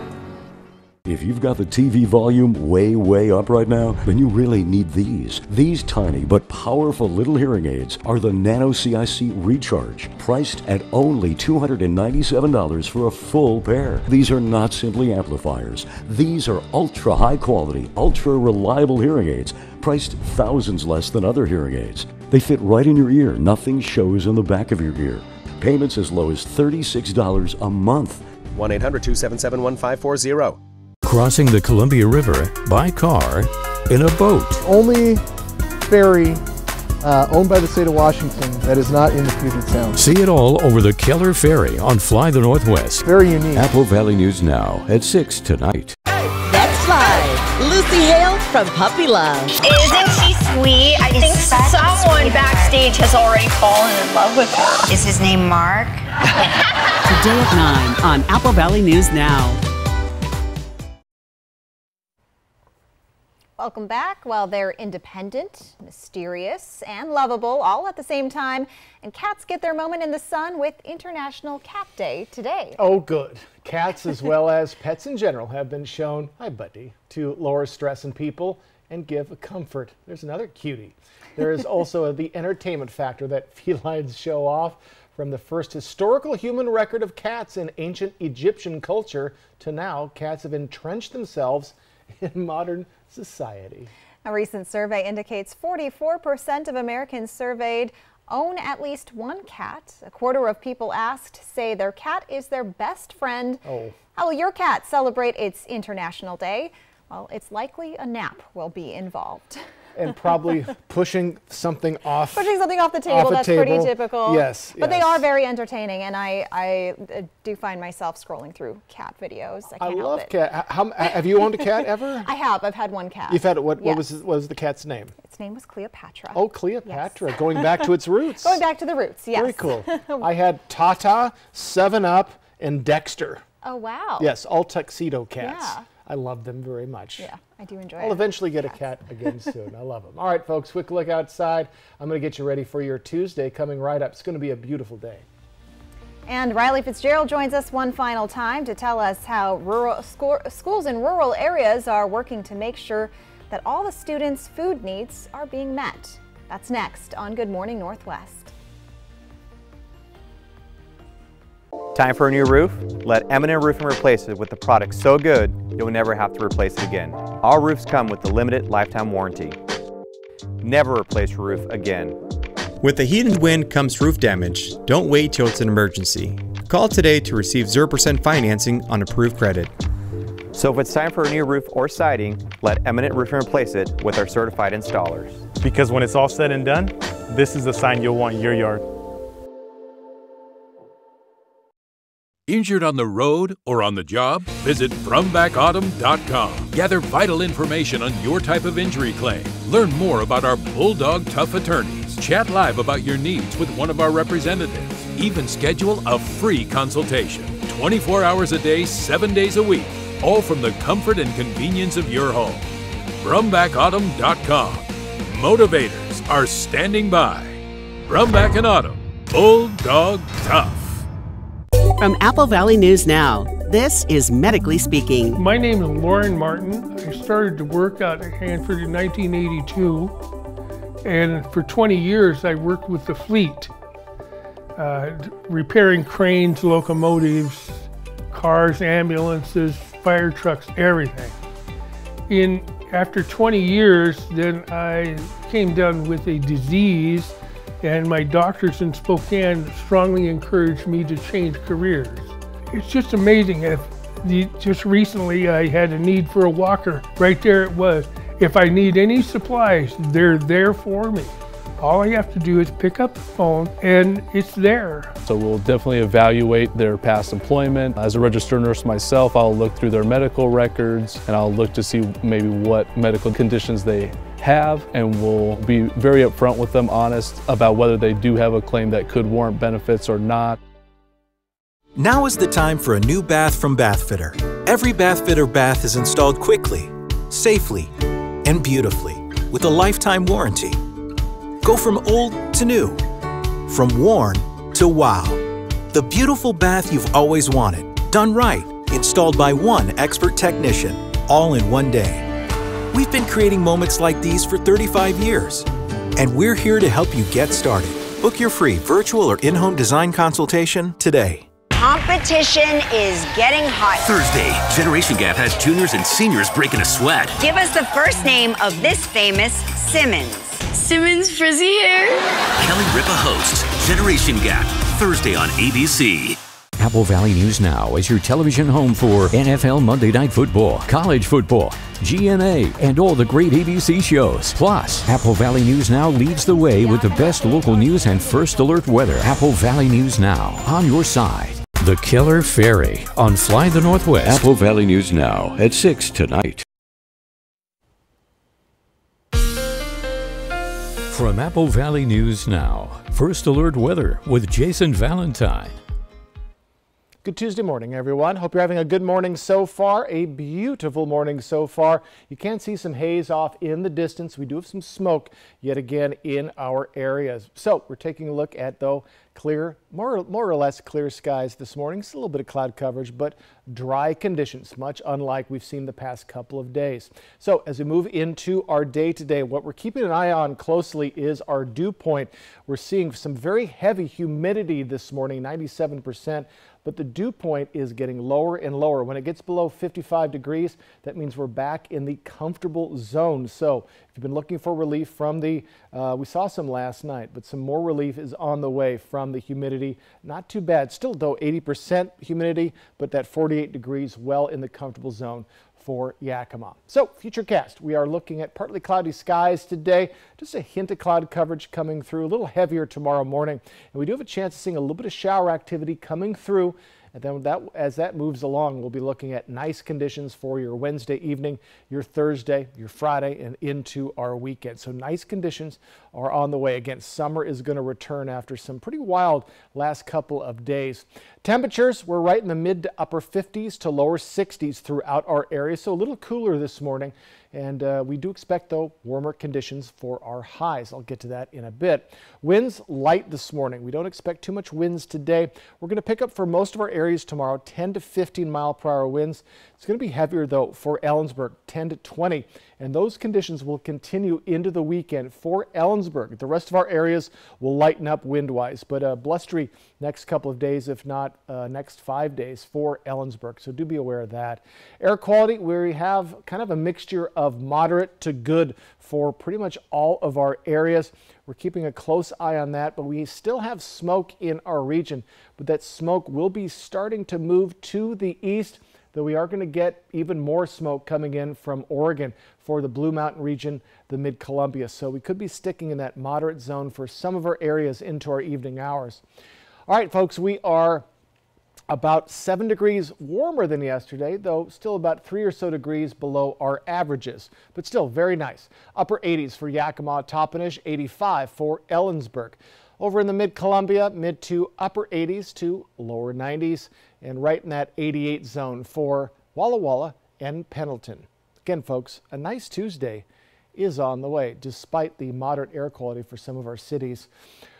If you've got the TV volume way up right now, then you really need these. These tiny but powerful little hearing aids are the Nano CIC Recharge, priced at only $297 for a full pair. These are not simply amplifiers. These are ultra high quality, ultra reliable hearing aids, priced thousands less than other hearing aids. They fit right in your ear. Nothing shows in the back of your ear. Payments as low as $36 a month. 1-800-277-1540. Crossing the Columbia River by car in a boat. Only ferry owned by the state of Washington that is not in the Puget Sound. See it all over the Keller Ferry on Fly the Northwest. Very unique. Apple Valley News Now at 6 tonight. That's live. Lucy Hale from Puppy Love. Isn't she sweet? I think someone backstage has already fallen in love with her. Is his name Mark? Today at 9 on Apple Valley News Now. Welcome back. Well, they're independent, mysterious, and lovable all at the same time. And cats get their moment in the sun with International Cat Day today. Oh, good. Cats, as well as pets in general, have been shown, hi buddy, to lower stress in people and give comfort. There's another cutie. There is also the entertainment factor that felines show off. From the first historical human record of cats in ancient Egyptian culture to now, cats have entrenched themselves in modern society. A recent survey indicates 44% of Americans surveyed own at least one cat. A quarter of people asked say their cat is their best friend. Oh. How will your cat celebrate its International Day? Well, it's likely a nap will be involved. And probably pushing something off. Pushing something off the table, that's pretty typical. Yes. But they are very entertaining, and I do find myself scrolling through cat videos. I can't help it. Cat. Have you owned a cat ever? I have. I've had one cat. You've had it. What Yes. was the cat's name? Its name was Cleopatra. Oh, Cleopatra. Yes. Going back to its roots. Going back to the roots, yes. Very cool. I had Tata, 7-Up, and Dexter. Oh, wow. Yes, all tuxedo cats. Yeah. I love them very much. Yeah, I do enjoy I'll eventually get a cat again soon. I love them. All right, folks, quick look outside. I'm going to get you ready for your Tuesday coming right up. It's going to be a beautiful day. And Riley Fitzgerald joins us one final time to tell us how schools in rural areas are working to make sure that all the students' food needs are being met. That's next on Good Morning Northwest. Time for a new roof? Let M&M Roofing replace it with a product so good you'll never have to replace it again. All roofs come with the limited lifetime warranty. Never replace your roof again. With the heat and wind comes roof damage. Don't wait till it's an emergency. Call today to receive 0% financing on approved credit. So if it's time for a new roof or siding, let M&M Roofing replace it with our certified installers. Because when it's all said and done, this is the sign you'll want in your yard. Injured on the road or on the job? Visit FromBackAutumn.com. Gather vital information on your type of injury claim. Learn more about our Bulldog Tough attorneys. Chat live about your needs with one of our representatives. Even schedule a free consultation. 24 hours a day, 7 days a week. All from the comfort and convenience of your home. FromBackAutumn.com. Motivators are standing by. Brumback and Autumn. Bulldog Tough. From Apple Valley News Now, this is Medically Speaking. My name is Lauren Martin. I started to work out at Hanford in 1982, and for 20 years I worked with the fleet, repairing cranes, locomotives, cars, ambulances, fire trucks, everything. After 20 years, then I came down with a disease, and my doctors in Spokane strongly encouraged me to change careers. It's just amazing. Just recently I had a need for a walker. Right there it was. If I need any supplies, they're there for me. All I have to do is pick up the phone and it's there. So we'll definitely evaluate their past employment. As a registered nurse myself, I'll look through their medical records and I'll look to see maybe what medical conditions they have, and we'll be very upfront with them, honest about whether they do have a claim that could warrant benefits or not. Now is the time for a new bath from Bathfitter. Every Bathfitter bath is installed quickly, safely, and beautifully with a lifetime warranty. Go from old to new, from worn to wow. The beautiful bath you've always wanted, done right, installed by one expert technician, all in one day. We've been creating moments like these for 35 years, and we're here to help you get started. Book your free virtual or in-home design consultation today. Competition is getting hot. Thursday, Generation Gap has juniors and seniors breaking a sweat. Give us the first name of this famous Simmons. Simmons frizzy hair? Kelly Ripa hosts Generation Gap, Thursday on ABC. Apple Valley News Now is your television home for NFL Monday Night Football, college football, GMA, and all the great ABC shows. Plus, Apple Valley News Now leads the way with the best local news and first alert weather. Apple Valley News Now, on your side. The Killer Ferry on Fly the Northwest. Apple Valley News Now at 6 tonight. From Apple Valley News Now, First Alert Weather with Jason Valentine. Good Tuesday morning, everyone. Hope you're having a good morning so far. A beautiful morning so far. You can see some haze off in the distance. We do have some smoke yet again in our areas. So we're taking a look at, though, clear, more or less clear skies this morning. It's a little bit of cloud coverage, but dry conditions, much unlike we've seen the past couple of days. So as we move into our day today, what we're keeping an eye on closely is our dew point. We're seeing some very heavy humidity this morning, 97%. But the dew point is getting lower and lower. When it gets below 55 degrees, that means we're back in the comfortable zone. So if you've been looking for relief from the, we saw some last night, but some more relief is on the way from the humidity. Not too bad. Still, though, 80% humidity, but that 48 degrees well in the comfortable zone for Yakima. So Futurecast, we are looking at partly cloudy skies today, just a hint of cloud coverage coming through, a little heavier tomorrow morning, and we do have a chance of seeing a little bit of shower activity coming through. And then as that moves along, we'll be looking at nice conditions for your Wednesday evening, your Thursday, your Friday, and into our weekend. So nice conditions are on the way. Again, summer is going to return after some pretty wild last couple of days. Temperatures, we're right in the mid to upper 50s to lower 60s throughout our area, so a little cooler this morning. And we do expect, though, warmer conditions for our highs. I'll get to that in a bit. Winds light this morning. We don't expect too much winds today. We're going to pick up for most of our areas tomorrow, 10 to 15 mile per hour winds. It's going to be heavier, though, for Ellensburg, 10 to 20. And those conditions will continue into the weekend for Ellensburg. The rest of our areas will lighten up wind-wise, but blustery next couple of days, if not next 5 days for Ellensburg. So do be aware of that. Air quality, we have kind of a mixture of moderate to good for pretty much all of our areas. We're keeping a close eye on that, but we still have smoke in our region. But that smoke will be starting to move to the east, though we are going to get even more smoke coming in from Oregon for the Blue Mountain region, the Mid-Columbia. So we could be sticking in that moderate zone for some of our areas into our evening hours. All right, folks, we are about 7 degrees warmer than yesterday, though still about 3 or so degrees below our averages, but still very nice. Upper 80s for Yakima, Toppenish, 85 for Ellensburg. Over in the Mid-Columbia, mid to upper 80s to lower 90s, and right in that 88 zone for Walla Walla and Pendleton. Again, folks, a nice Tuesday is on the way, despite the moderate air quality for some of our cities.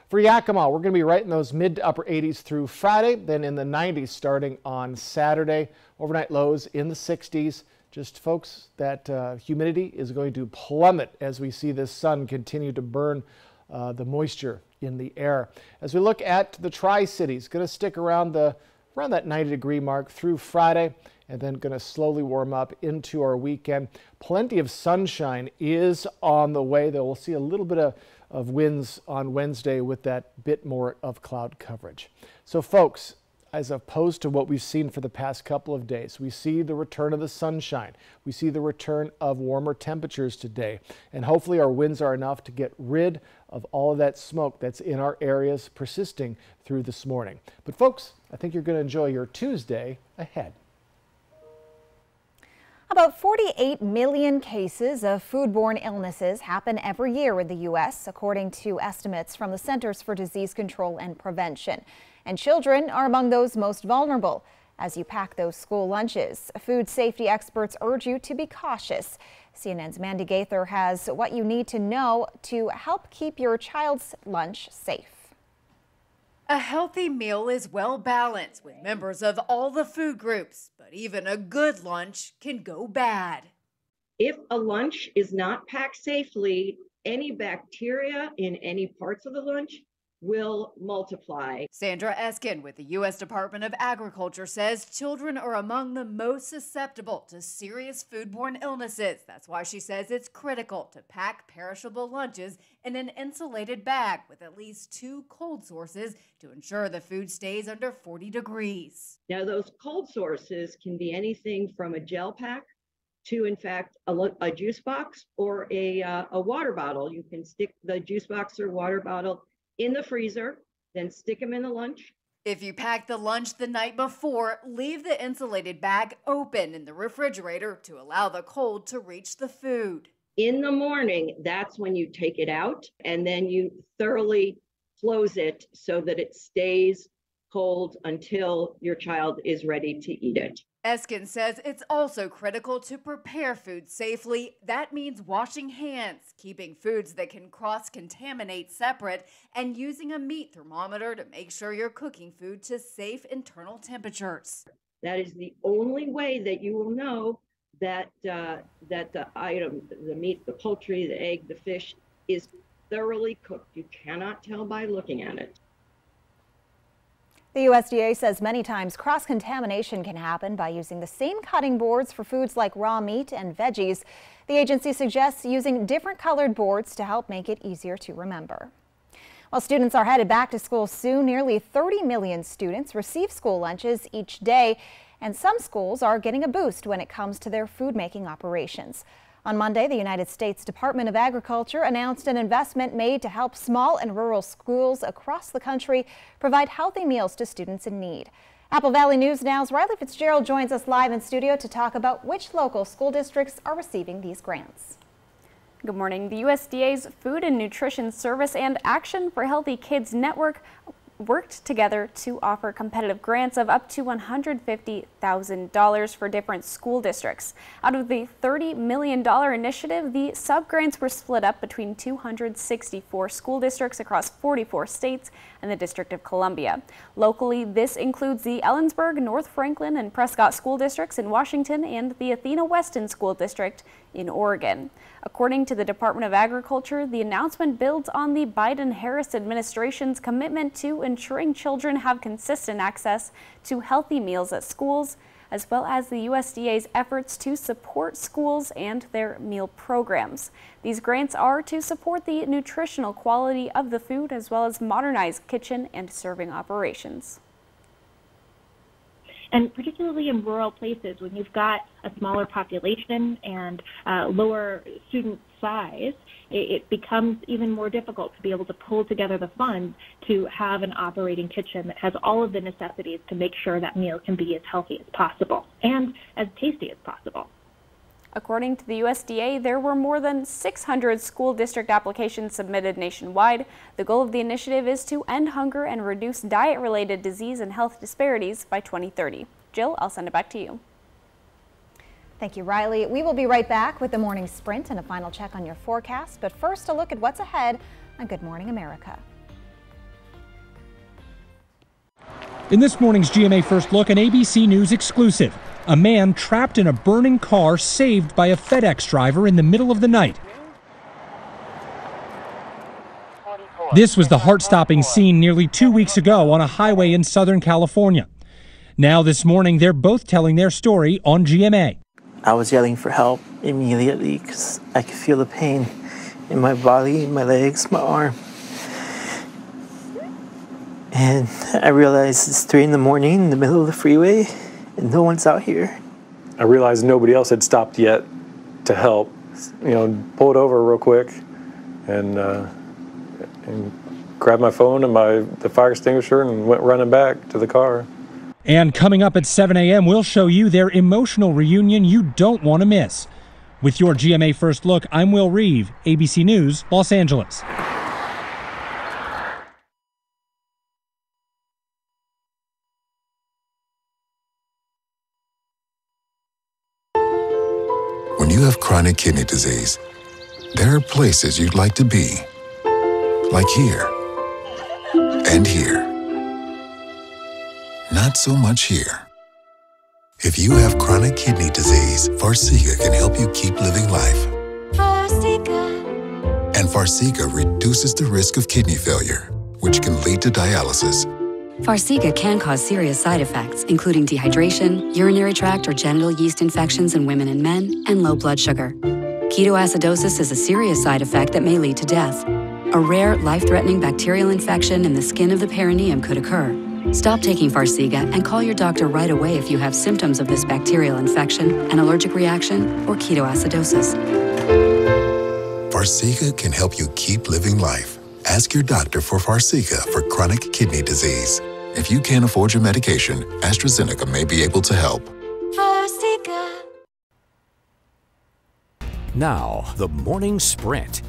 For Yakima, we're going to be right in those mid to upper 80s through Friday, then in the 90s starting on Saturday. Overnight lows in the 60s. Just, folks, that humidity is going to plummet as we see this sun continue to burn the moisture in the air. As we look at the Tri-Cities, going to stick around that 90-degree mark through Friday, and then going to slowly warm up into our weekend. Plenty of sunshine is on the way, though we'll see a little bit of winds on Wednesday with that bit more of cloud coverage. So, folks, as opposed to what we've seen for the past couple of days, we see the return of the sunshine. We see the return of warmer temperatures today. And hopefully our winds are enough to get rid of all of that smoke that's in our areas persisting through this morning. But, folks, I think you're going to enjoy your Tuesday ahead. About 48 million cases of foodborne illnesses happen every year in the U.S., according to estimates from the Centers for Disease Control and Prevention. And children are among those most vulnerable. As you pack those school lunches, food safety experts urge you to be cautious. CNN's Mandy Gaither has what you need to know to help keep your child's lunch safe. A healthy meal is well balanced with members of all the food groups, but even a good lunch can go bad. If a lunch is not packed safely, any bacteria in any parts of the lunch will multiply. Sandra Eskin with the U.S. Department of Agriculture says children are among the most susceptible to serious foodborne illnesses. That's why she says it's critical to pack perishable lunches in an insulated bag with at least 2 cold sources to ensure the food stays under 40 degrees. Now, those cold sources can be anything from a gel pack to, in fact, a juice box or a water bottle. You can stick the juice box or water bottle in the freezer, then stick them in the lunch. If you pack the lunch the night before, leave the insulated bag open in the refrigerator to allow the cold to reach the food. In the morning, that's when you take it out, and then you thoroughly close it so that it stays cold until your child is ready to eat it. Eskin says it's also critical to prepare food safely. That means washing hands, keeping foods that can cross-contaminate separate, and using a meat thermometer to make sure you're cooking food to safe internal temperatures. That is the only way that you will know that that the item, the meat, the poultry, the egg, the fish, is thoroughly cooked. You cannot tell by looking at it. The USDA says many times cross-contamination can happen by using the same cutting boards for foods like raw meat and veggies. The agency suggests using different colored boards to help make it easier to remember. While students are headed back to school soon, nearly 30 million students receive school lunches each day, and some schools are getting a boost when it comes to their food-making operations. On Monday, the United States Department of Agriculture announced an investment made to help small and rural schools across the country provide healthy meals to students in need. Apple Valley News Now's Riley Fitzgerald joins us live in studio to talk about which local school districts are receiving these grants. Good morning. The USDA's Food and Nutrition Service and Action for Healthy Kids Network worked together to offer competitive grants of up to $150,000 for different school districts. Out of the $30 million initiative, the sub-grants were split up between 264 school districts across 44 states and the District of Columbia. Locally, this includes the Ellensburg, North Franklin, and Prescott school districts in Washington and the Athena Weston School District in Oregon. According to the Department of Agriculture, the announcement builds on the Biden-Harris administration's commitment to ensuring children have consistent access to healthy meals at schools, as well as the USDA's efforts to support schools and their meal programs. These grants are to support the nutritional quality of the food, as well as modernize kitchen and serving operations. And particularly in rural places, when you've got a smaller population and lower student size, it becomes even more difficult to be able to pull together the funds to have an operating kitchen that has all of the necessities to make sure that meal can be as healthy as possible and as tasty as possible. According to the USDA, there were more than 600 school district applications submitted nationwide. The goal of the initiative is to end hunger and reduce diet-related disease and health disparities by 2030. Jill, I'll send it back to you. Thank you, Riley. We will be right back with the morning sprint and a final check on your forecast. But first, a look at what's ahead on Good Morning America. In this morning's GMA First Look, an ABC News exclusive. A man trapped in a burning car saved by a FedEx driver in the middle of the night. This was the heart-stopping scene nearly 2 weeks ago on a highway in Southern California. Now this morning, they're both telling their story on GMA. I was yelling for help immediately because I could feel the pain in my body, my legs, my arm. And I realized it's 3 in the morning in the middle of the freeway and no one's out here. I realized nobody else had stopped yet to help. Pulled over real quick and grabbed my phone and the fire extinguisher and went running back to the car. And coming up at 7 a.m., we'll show you their emotional reunion you don't want to miss. With your GMA First Look, I'm Will Reeve, ABC News, Los Angeles. When you have chronic kidney disease, there are places you'd like to be. Like here. And here. Not so much here. If you have chronic kidney disease, Farxiga can help you keep living life. Farxiga. And Farxiga reduces the risk of kidney failure, which can lead to dialysis. Farxiga can cause serious side effects, including dehydration, urinary tract or genital yeast infections in women and men, and low blood sugar. Ketoacidosis is a serious side effect that may lead to death. A rare, life-threatening bacterial infection in the skin of the perineum could occur. Stop taking Farxiga and call your doctor right away if you have symptoms of this bacterial infection, an allergic reaction, or ketoacidosis. Farxiga can help you keep living life. Ask your doctor for Farxiga for chronic kidney disease. If you can't afford your medication, AstraZeneca may be able to help. Farxiga. Now, the morning sprint.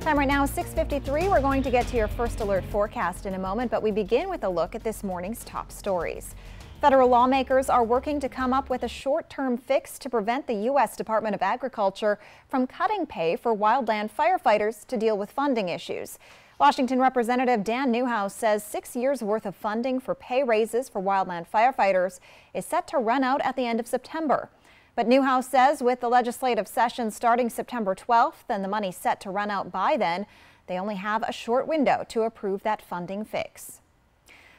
Time right now is 6:53. We're going to get to your first alert forecast in a moment, but we begin with a look at this morning's top stories. Federal lawmakers are working to come up with a short-term fix to prevent the U.S. Department of Agriculture from cutting pay for wildland firefighters to deal with funding issues. Washington Representative Dan Newhouse says 6 years' worth of funding for pay raises for wildland firefighters is set to run out at the end of September. But Newhouse says with the legislative session starting September 12th and the money set to run out by then, they only have a short window to approve that funding fix.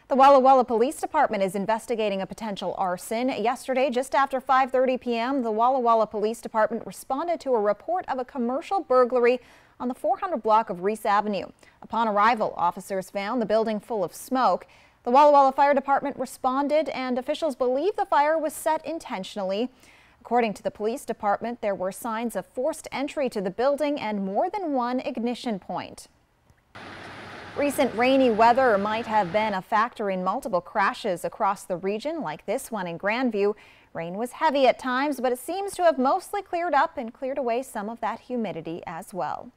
The Walla Walla Police Department is investigating a potential arson. Yesterday, just after 5:30 p.m., the Walla Walla Police Department responded to a report of a commercial burglary on the 400 block of Reese Avenue. Upon arrival, officers found the building full of smoke. The Walla Walla Fire Department responded, and officials believe the fire was set intentionally. According to the police department, there were signs of forced entry to the building and more than one ignition point. Recent rainy weather might have been a factor in multiple crashes across the region, like this one in Grandview. Rain was heavy at times, but it seems to have mostly cleared up and cleared away some of that humidity as well.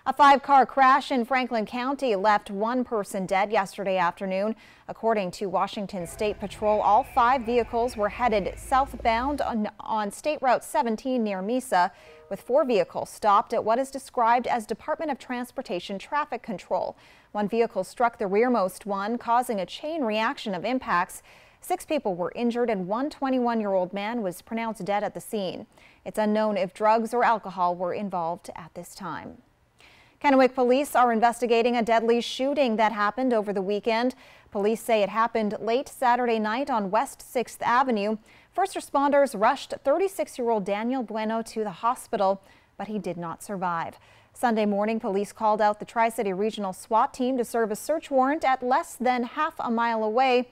A 5-car crash in Franklin County left one person dead yesterday afternoon. According to Washington State Patrol, all 5 vehicles were headed southbound on State Route 17 near Mesa, with 4 vehicles stopped at what is described as Department of Transportation traffic control. One vehicle struck the rearmost one, causing a chain reaction of impacts. 6 people were injured and one 21-year-old man was pronounced dead at the scene. It's unknown if drugs or alcohol were involved at this time. Kennewick police are investigating a deadly shooting that happened over the weekend. Police say it happened late Saturday night on West 6th Avenue. First responders rushed 36-year-old Daniel Bueno to the hospital, but he did not survive. Sunday morning, police called out the Tri-City Regional SWAT team to serve a search warrant at less than half a mile away.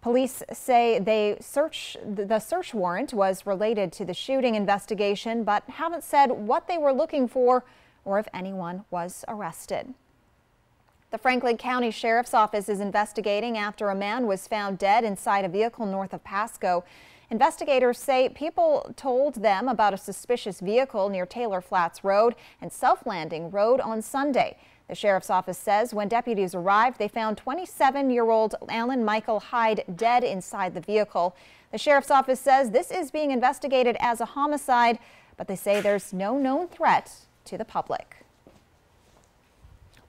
Police say the search warrant was related to the shooting investigation, but haven't said what they were looking for or if anyone was arrested. The Franklin County Sheriff's Office is investigating after a man was found dead inside a vehicle north of Pasco. Investigators say people told them about a suspicious vehicle near Taylor Flats Road and South Landing Road on Sunday. The Sheriff's Office says when deputies arrived, they found 27-year-old Alan Michael Hyde dead inside the vehicle. The Sheriff's Office says this is being investigated as a homicide, but they say there's no known threat to the public.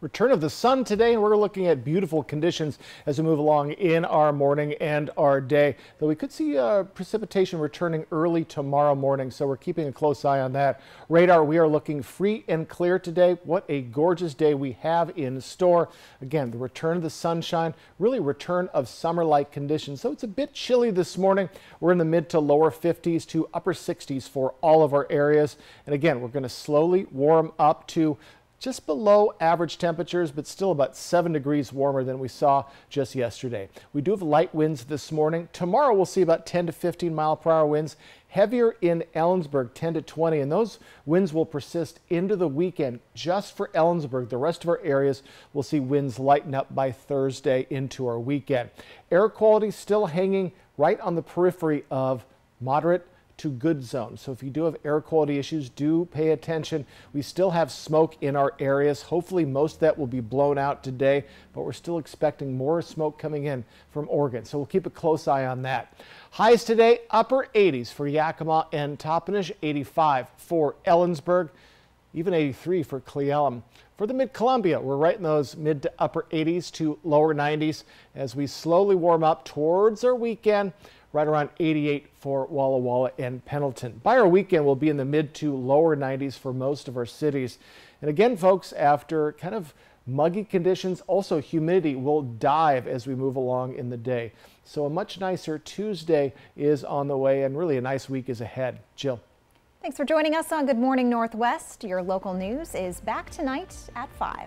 Return of the sun today, and we're looking at beautiful conditions as we move along in our morning and our day. Though we could see precipitation returning early tomorrow morning, so we're keeping a close eye on that. Radar, we are looking free and clear today. What a gorgeous day we have in store. Again, the return of the sunshine, really return of summer-like conditions. So it's a bit chilly this morning. We're in the mid to lower 50s to upper 60s for all of our areas. And again, we're going to slowly warm up to just below average temperatures, but still about 7 degrees warmer than we saw just yesterday. We do have light winds this morning. Tomorrow we'll see about 10 to 15 mile-per-hour winds, heavier in Ellensburg, 10 to 20, and those winds will persist into the weekend just for Ellensburg. The rest of our areas will see winds lighten up by Thursday into our weekend. Air quality still hanging right on the periphery of moderate to good zone. So if you do have air quality issues, do pay attention. We still have smoke in our areas. Hopefully most of that will be blown out today, but we're still expecting more smoke coming in from Oregon. So we'll keep a close eye on that. Highs today, upper 80s for Yakima and Toppenish, 85 for Ellensburg, even 83 for Cle Elum. For the Mid-Columbia, we're right in those mid to upper 80s to lower 90s as we slowly warm up towards our weekend. Right around 88 for Walla Walla and Pendleton. By our weekend, we'll be in the mid to lower 90s for most of our cities. And again, folks, after kind of muggy conditions, also humidity will dive as we move along in the day. So a much nicer Tuesday is on the way, and really a nice week is ahead. Jill. Thanks for joining us on Good Morning Northwest. Your local news is back tonight at 5.